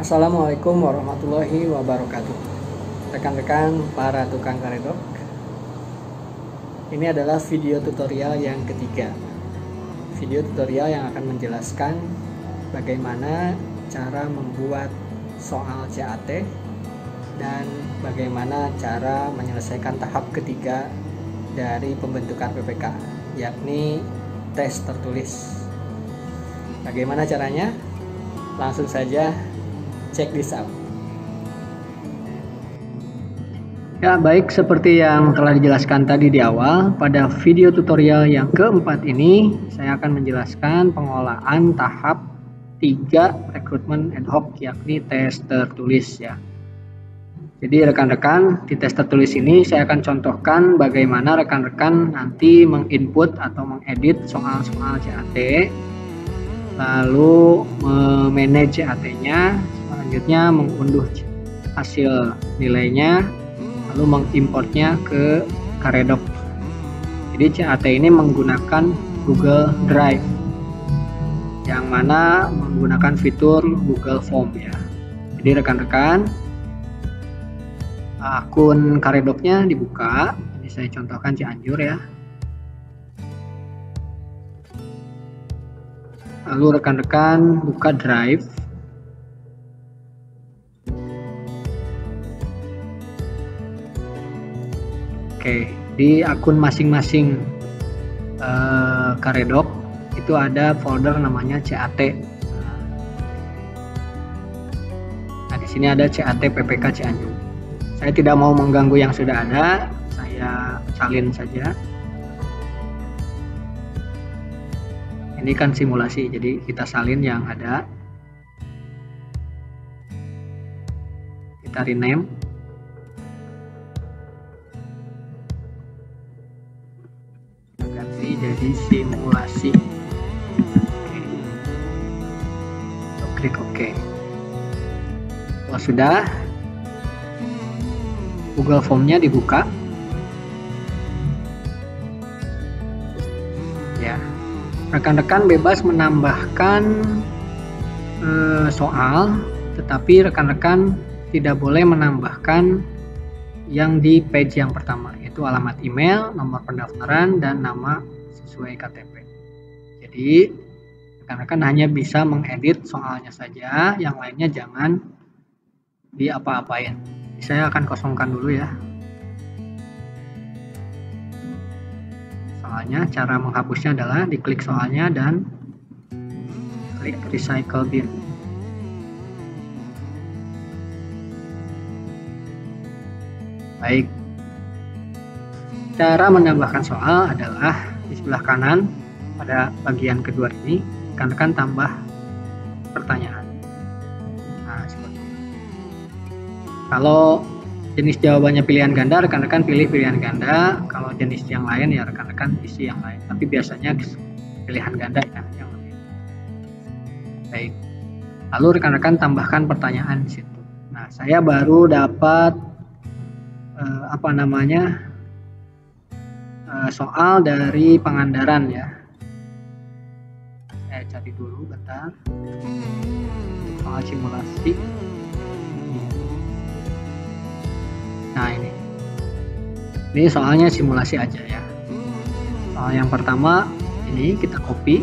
Assalamualaikum warahmatullahi wabarakatuh. Rekan-rekan para tukang karedok, ini adalah video tutorial yang ketiga. Video tutorial yang akan menjelaskan bagaimana cara membuat soal CAT dan bagaimana cara menyelesaikan tahap ketiga dari pembentukan PPK, yakni tes tertulis. Bagaimana caranya? Langsung saja check this out. Ya, baik, seperti yang telah dijelaskan tadi di awal, pada video tutorial yang keempat ini saya akan menjelaskan pengolahan tahap 3 rekrutmen ad hoc, yakni tes tertulis ya. Jadi rekan-rekan, di tes tertulis ini saya akan contohkan bagaimana rekan-rekan nanti menginput atau mengedit soal-soal CAT, lalu memanage CAT-nya, selanjutnya mengunduh hasil nilainya, lalu mengimportnya ke Karedok. Jadi CAT ini menggunakan Google Drive, yang mana menggunakan fitur Google Form ya. Jadi rekan-rekan, akun Karedoknya dibuka. Ini saya contohkan Cianjur ya. Lalu rekan-rekan buka Drive. Oke, di akun masing-masing Karedok itu ada folder namanya CAT. Nah, di sini ada CAT PPK Cianjur. Saya tidak mau mengganggu yang sudah ada, saya salin saja. Ini kan simulasi, jadi kita salin yang ada. Kita rename. Ganti jadi simulasi. Oke. Klik OK. Kalau sudah, Google Form-nya dibuka. Ya, rekan-rekan bebas menambahkan soal, tetapi rekan-rekan tidak boleh menambahkan yang di page yang pertama, yaitu alamat email, nomor pendaftaran, dan nama sesuai KTP. Jadi rekan-rekan hanya bisa mengedit soalnya saja, yang lainnya jangan diapa-apain. Saya akan kosongkan dulu ya. Soalnya cara menghapusnya adalah diklik soalnya dan klik recycle bin. Baik. Cara menambahkan soal adalah di sebelah kanan pada bagian kedua ini, rekan-rekan tambah pertanyaan. Nah, seperti ini. Kalau jenis jawabannya pilihan ganda, rekan-rekan pilih pilihan ganda. Kalau jenis yang lain ya rekan-rekan isi yang lain. Tapi biasanya pilihan ganda ya yang lebih baik. Lalu rekan-rekan tambahkan pertanyaan di situ. Nah, saya baru dapat soal dari Pangandaran ya. Saya cari dulu bentar. Soal simulasi. Nah, ini soalnya simulasi aja ya. Soal yang pertama ini kita copy,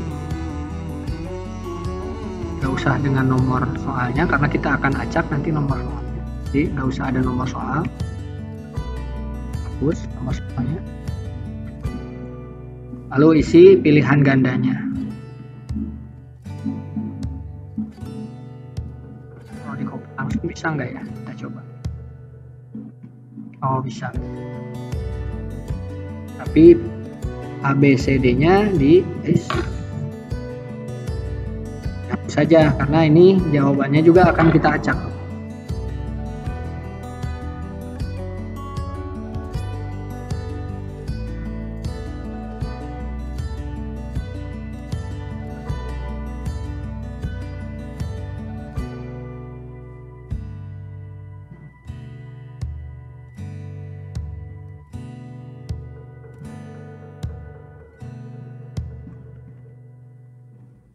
nggak usah dengan nomor soalnya karena kita akan acak nanti nomor soalnya. Jadi nggak usah ada nomor soal, hapus nomor soalnya. Lalu isi pilihan gandanya. Kalau di copy langsung bisa nggak ya? Kita coba. Oh, bisa. Tapi ABCD-nya di hapus saja karena ini jawabannya juga akan kita acak.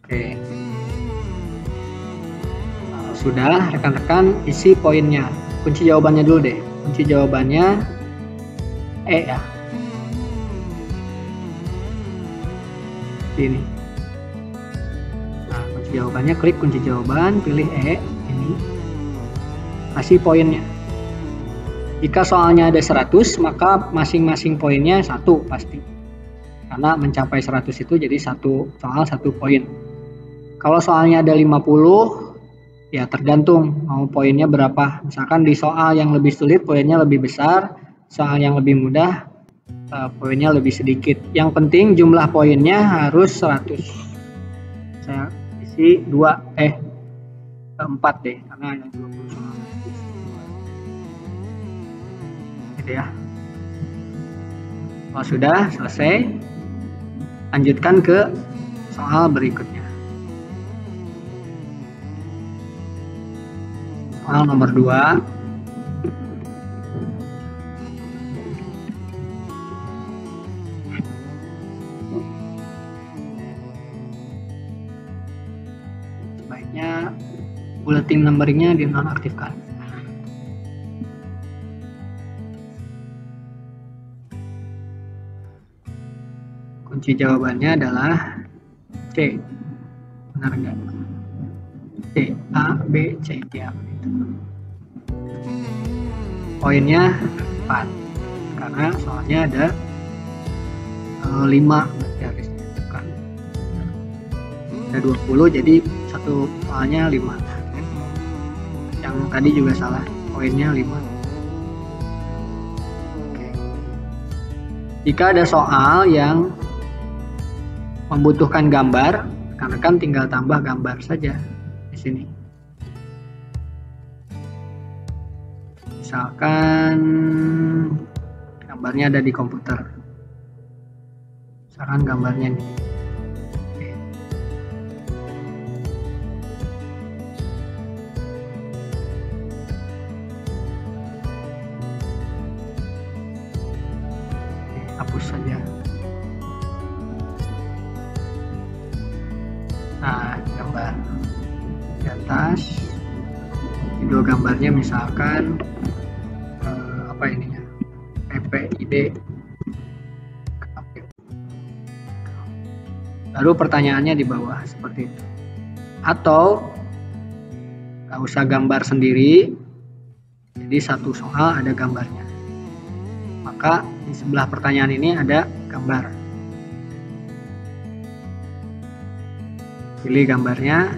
Oke. sudah, rekan-rekan isi poinnya. Kunci jawabannya dulu deh. Kunci jawabannya E ya. Ini. Nah, kunci jawabannya, klik kunci jawaban, pilih E ini. Kasih poinnya. Jika soalnya ada 100, maka masing-masing poinnya 1 pasti. Karena mencapai 100 itu jadi satu soal 1 poin. Kalau soalnya ada 50, ya tergantung mau poinnya berapa. Misalkan di soal yang lebih sulit poinnya lebih besar, soal yang lebih mudah poinnya lebih sedikit. Yang penting jumlah poinnya harus 100. Saya isi 4 deh, karena ada 20 soal. Gitu ya. Kalau sudah selesai, lanjutkan ke soal berikutnya. Soal nomor 2. Sebaiknya bulletin numberingnya dinonaktifkan. Kunci jawabannya adalah C. Benar nggak? C, A, B, C ya. Poinnya 4 karena soalnya ada 5 garisnya, bukan ada 20, jadi satu soalnya 5. Yang tadi juga salah, poinnya 5. Oke. Jika ada soal yang membutuhkan gambar, rekan-rekan tinggal tambah gambar saja di sini. Misalkan gambarnya ada di komputer. Misalkan gambarnya ini. Oke. Hapus saja. Nah, gambar di atas, judul gambarnya misalkan apa ininya, PPID. Lalu pertanyaannya di bawah seperti itu. Atau nggak usah gambar sendiri, jadi satu soal ada gambarnya. Maka di sebelah pertanyaan ini ada gambar. Pilih gambarnya.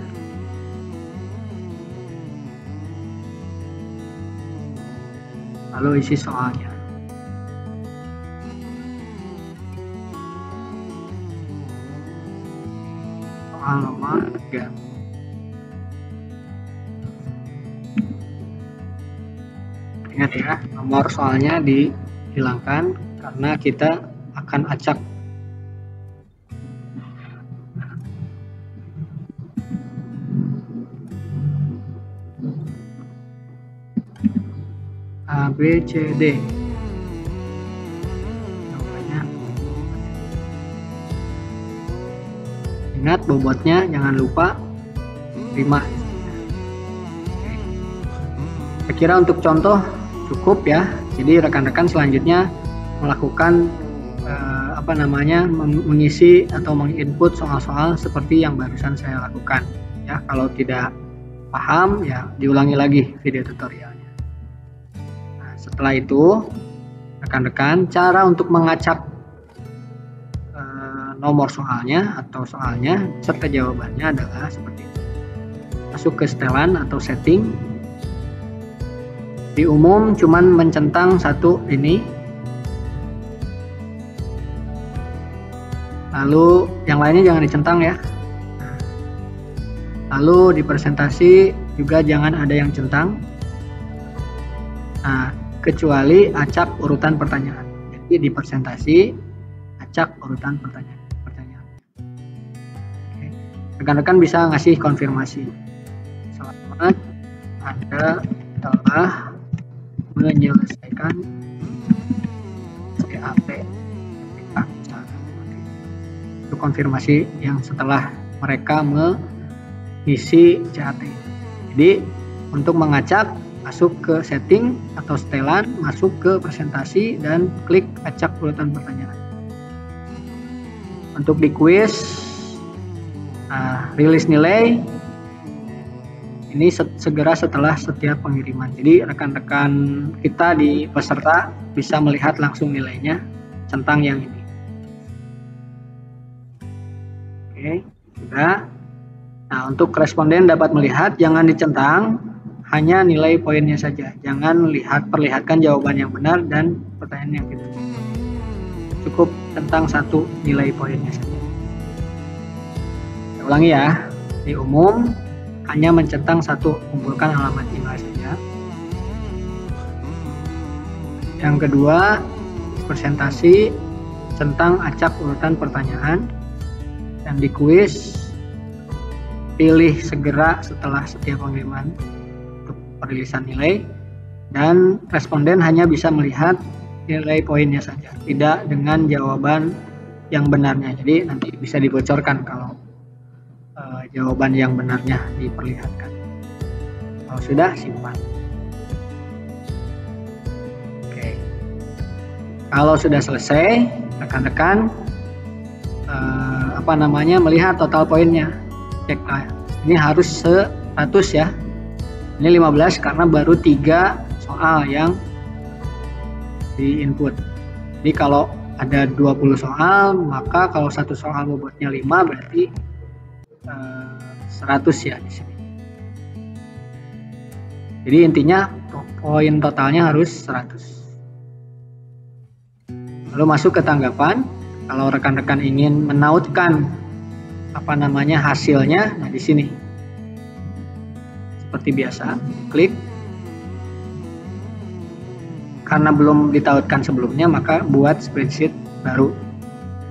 Lalu isi soalnya. Soal nomor 3. Ingat ya, nomor soalnya dihilangkan karena kita akan acak. A, B, C, D. Ingat bobotnya jangan lupa 5. Saya kira untuk contoh cukup ya. Jadi rekan-rekan selanjutnya melakukan mengisi atau menginput soal-soal seperti yang barusan saya lakukan. Ya, kalau tidak paham ya diulangi lagi video tutorialnya. Setelah itu, rekan-rekan, cara untuk mengacak nomor soalnya atau soalnya serta jawabannya adalah seperti ini. Masuk ke setelan atau setting. Di umum cuman mencentang satu ini. Lalu yang lainnya jangan dicentang ya. Lalu di presentasi juga jangan ada yang centang. Nah, kecuali acak urutan pertanyaan. Jadi di presentasi acak urutan pertanyaan. Oke. Rekan-rekan bisa ngasih konfirmasi. Selamat, Anda telah menyelesaikan CAT. Itu konfirmasi yang setelah mereka mengisi CAT. Jadi untuk mengacak, masuk ke setting atau setelan, masuk ke presentasi dan klik acak urutan pertanyaan. Untuk di quiz, rilis nilai ini segera setelah setiap pengiriman. Jadi rekan-rekan kita di peserta bisa melihat langsung nilainya centang yang ini. Oke, sudah. Nah, untuk responden dapat melihat, jangan dicentang, hanya nilai poinnya saja. Jangan perlihatkan jawaban yang benar dan pertanyaan yang tidak. Cukup centang satu nilai poinnya saja. Saya ulangi ya, di umum hanya mencentang satu, kumpulkan alamat nilai saja. Yang kedua, presentasi, centang acak urutan pertanyaan. Dan di kuis, pilih segera setelah setiap pengiriman untuk perilisan nilai, dan responden hanya bisa melihat nilai poinnya saja, tidak dengan jawaban yang benarnya. Jadi nanti bisa dibocorkan kalau jawaban yang benarnya diperlihatkan. Kalau sudah, simpan. Oke. Kalau sudah selesai, rekan-rekan melihat total poinnya. Cek, ini harus 100 ya. Ini 15 karena baru 3 soal yang di input. Jadi kalau ada 20 soal, maka kalau satu soal bobotnya 5 berarti 100 ya di sini. Jadi intinya poin totalnya harus 100. Lalu masuk ke tanggapan. Kalau rekan-rekan ingin menautkan hasilnya, nah di sini. Seperti biasa, klik. Karena belum ditautkan sebelumnya, maka buat spreadsheet baru,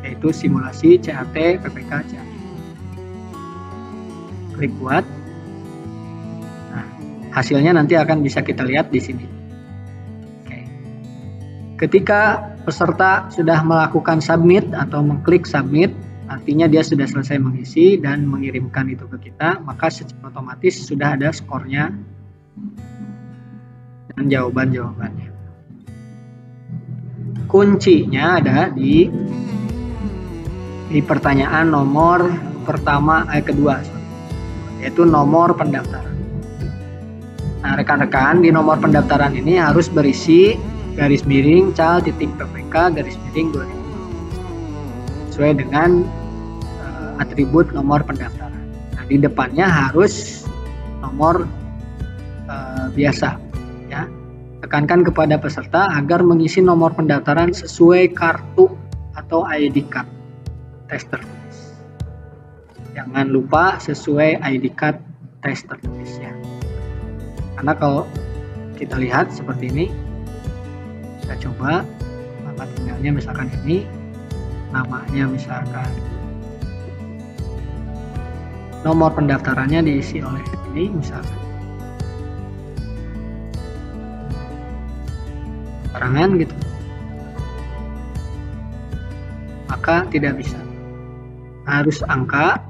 yaitu simulasi CAT, PPK, CAT. Klik buat. Nah, hasilnya nanti akan bisa kita lihat di sini. Oke. Ketika peserta sudah melakukan submit atau mengklik submit, artinya dia sudah selesai mengisi dan mengirimkan itu ke kita, maka secara otomatis sudah ada skornya dan jawaban-jawabannya. Kuncinya ada di pertanyaan nomor kedua, yaitu nomor pendaftaran. Nah, rekan-rekan, di nomor pendaftaran ini harus berisi garis miring cal.ppk garis miring 2020 sesuai dengan atribut nomor pendaftaran. Nah, di depannya harus nomor biasa ya. Tekankan kepada peserta agar mengisi nomor pendaftaran sesuai kartu atau ID card tes tertulis. Jangan lupa sesuai ID card tes tertulis ya. Karena kalau kita lihat seperti ini, kita coba alamat emailnya misalkan ini, namanya misalkan, nomor pendaftarannya diisi oleh ini misalkan, keterangan gitu, maka tidak bisa, harus angka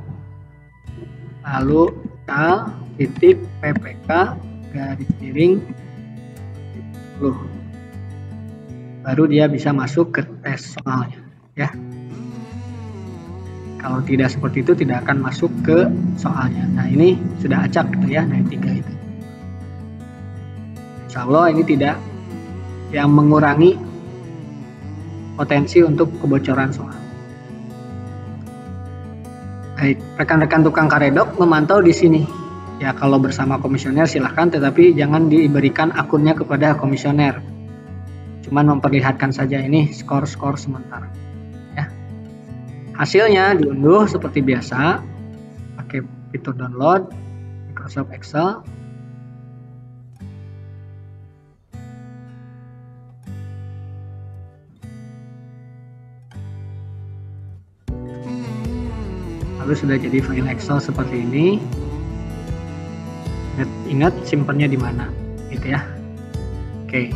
lalu cal.ppk garis miring 10, baru dia bisa masuk ke tes soalnya ya. Kalau tidak seperti itu tidak akan masuk ke soalnya. Nah, ini sudah acak gitu ya, nah 3 itu. Insya Allah ini tidak yang mengurangi potensi untuk kebocoran soal. Baik, rekan-rekan tukang karedok memantau di sini. Ya, kalau bersama komisioner silahkan, tetapi jangan diberikan akunnya kepada komisioner. Cuman memperlihatkan saja ini skor-skor sementara. Ya. Hasilnya diunduh seperti biasa, pakai fitur download Microsoft Excel. Lalu sudah jadi file Excel seperti ini. Ingat simpennya di mana, gitu ya. Oke.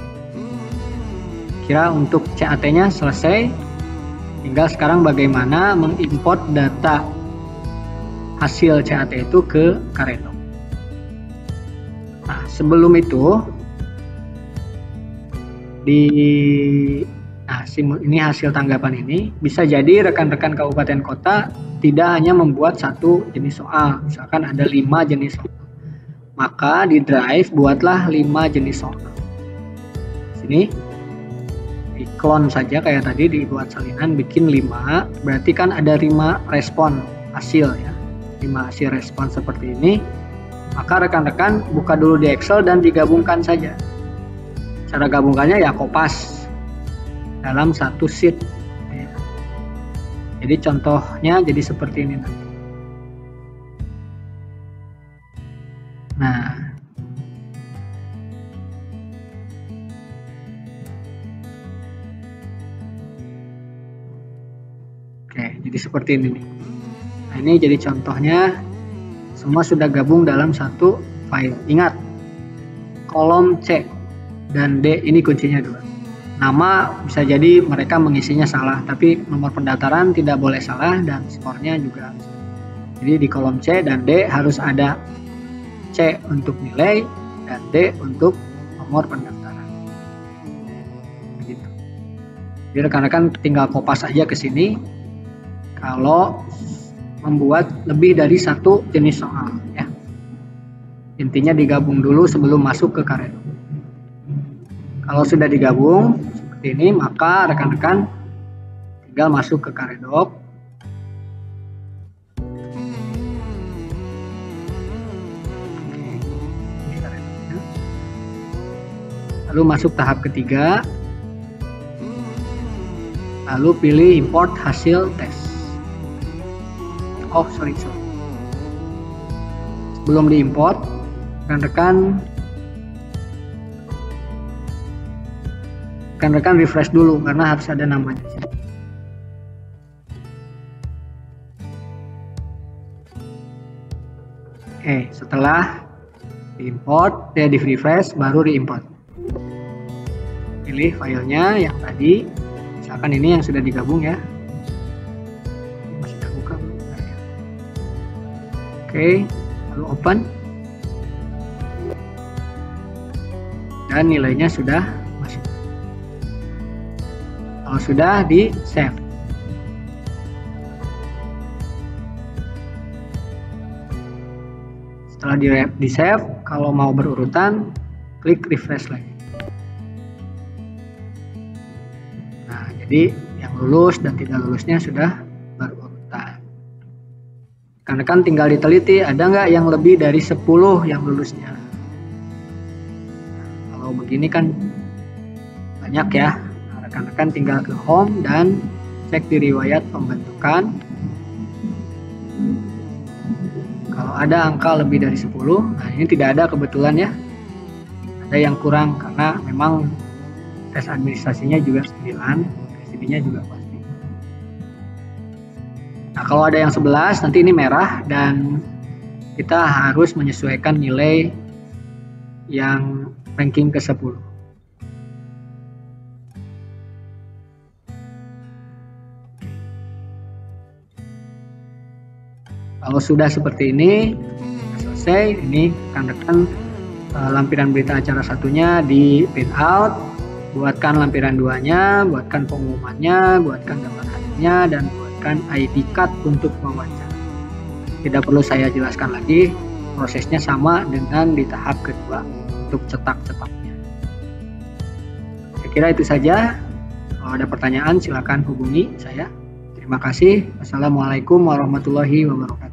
Kira untuk CAT-nya selesai. Tinggal sekarang bagaimana mengimport data hasil CAT itu ke Karedok. Nah, sebelum itu ini hasil tanggapan ini bisa jadi rekan-rekan kabupaten kota tidak hanya membuat satu jenis soal, misalkan ada 5 jenis soal, maka di drive buatlah 5 jenis soal. Sini di clone saja kayak tadi, dibuat salinan bikin 5, berarti kan ada 5 respon hasil ya, 5 hasil respon seperti ini. Maka rekan-rekan buka dulu di Excel dan digabungkan saja. Cara gabungkannya ya kopas dalam satu sheet. Jadi contohnya jadi seperti ini nanti. Nah, oke, jadi seperti ini nih. Nah, ini jadi contohnya. Semua sudah gabung dalam satu file. Ingat, kolom C dan D ini kuncinya 2. Nama bisa jadi mereka mengisinya salah, tapi nomor pendaftaran tidak boleh salah dan skornya juga. Jadi di kolom C dan D harus ada C untuk nilai dan D untuk nomor pendaftaran. Begitu. Jadi rekan-rekan tinggal kopas aja ke sini kalau membuat lebih dari satu jenis soal ya. Intinya digabung dulu sebelum masuk ke Karedok. Kalau sudah digabung seperti ini, maka rekan-rekan tinggal masuk ke Karedok. Lalu masuk tahap ketiga. Lalu pilih import hasil tes. Oh, sorry. Sebelum diimport, rekan-rekan refresh dulu karena harus ada namanya. Oke, setelah diimport, di refresh baru diimport. Pilih filenya yang tadi, misalkan ini yang sudah digabung ya. Oke, lalu open dan nilainya sudah masuk. Kalau sudah di save. Setelah di save, kalau mau berurutan, klik refresh lagi. Nah, jadi yang lulus dan tidak lulusnya sudah berurutan. Rekan-rekan tinggal diteliti ada nggak yang lebih dari 10 yang lulusnya. Kalau begini kan banyak ya. Rekan-rekan tinggal ke home dan cek di riwayat pembentukan. Kalau ada angka lebih dari 10, nah ini tidak ada kebetulan ya. Ada yang kurang karena memang tes administrasinya juga 9, PCB-nya juga pasti. Nah, kalau ada yang 11, nanti ini merah dan kita harus menyesuaikan nilai yang ranking ke 10. Kalau sudah seperti ini, selesai. Ini rekan-rekan lampiran berita acara satunya di print out, buatkan lampiran 2-nya, buatkan pengumumannya, buatkan gambar hadirnya, dan buatkan ID card untuk wawancara. Tidak perlu saya jelaskan lagi, prosesnya sama dengan di tahap kedua untuk cetak-cetaknya. Saya kira itu saja. Kalau ada pertanyaan silakan hubungi saya. Terima kasih. Wassalamualaikum warahmatullahi wabarakatuh.